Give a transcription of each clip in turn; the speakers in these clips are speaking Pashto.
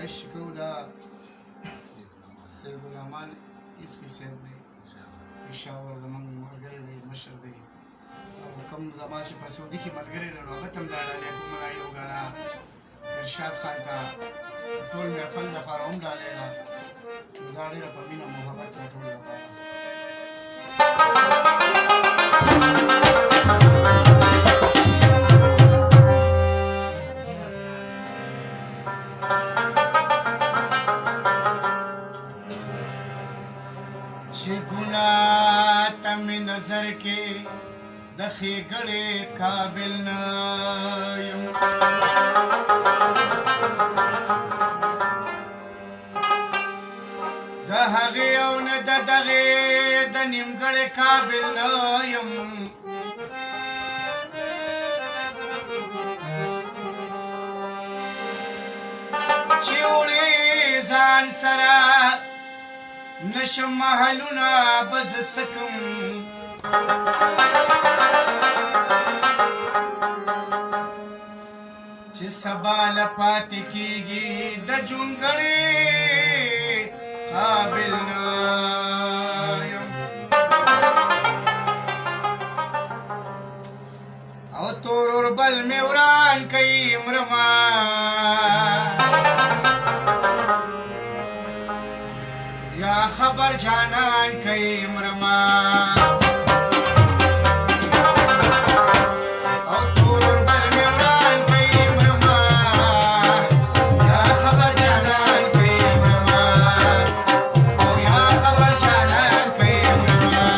فرمایش کوو دا سید الرحمن اسپي صاحب دی پېښور زموږ ملګری دی مشر دی او کوم زما چې په سعودي کې ملګری دی نو هغه ته هم دا ډالۍ کوم دا یو ګاڼه ارشاد خان ته ټول محفل دپاره هم ډالۍ ده نو دا ډېره په مینه محبت ده ټول لپاره چې ګناه ته مې نظر کې د ښېګړې قابل نه یم د هغې او نه د دغې د نیمګړې قابل نه یم چې وړې ځان سره نشم محلونه بز سکم چې سبا لپاتې کېږي د جونګړې قابل نه یم او تور اوربل مې وران کوي مرمه یا خبر جانان کوي مرما او تور اوربل مې وران کوي مرما یا خبر جانان کوي مرما او یا خبر جانان کوي مرما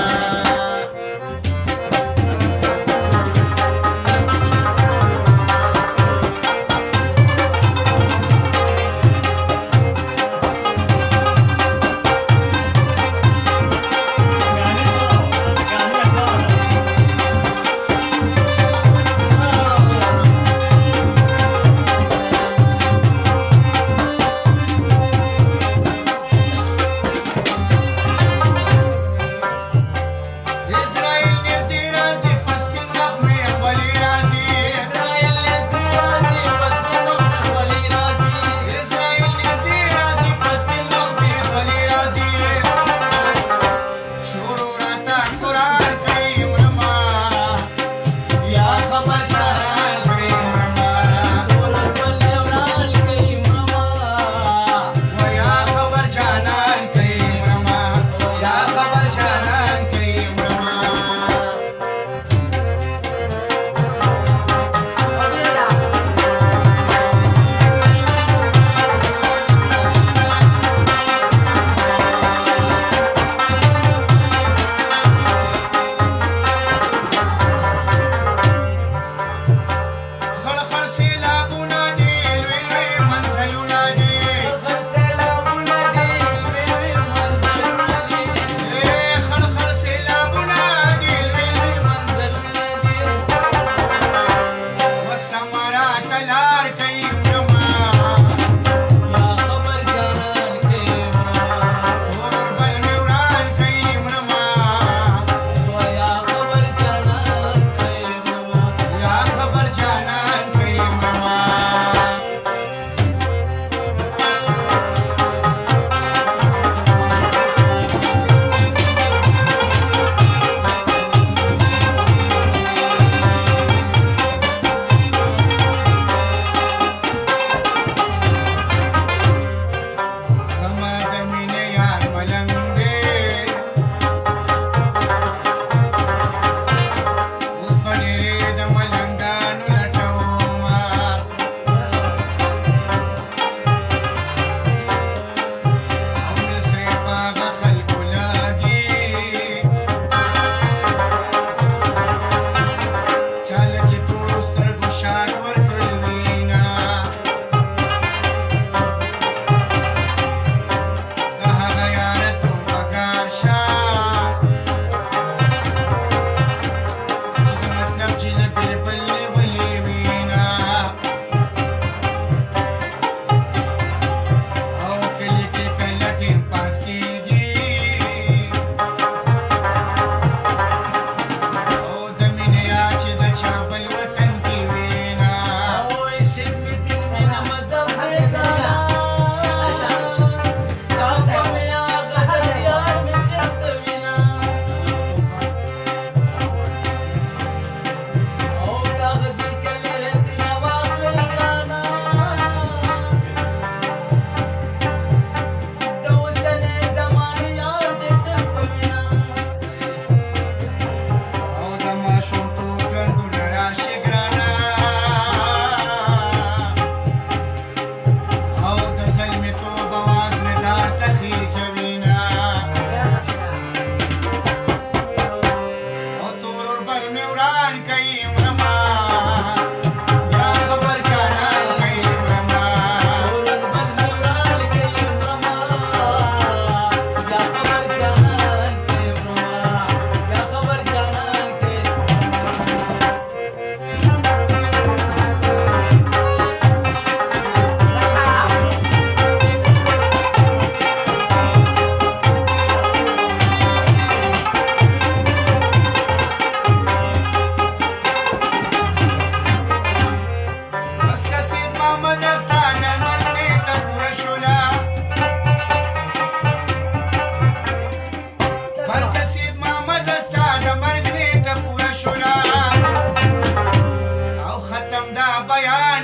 بیان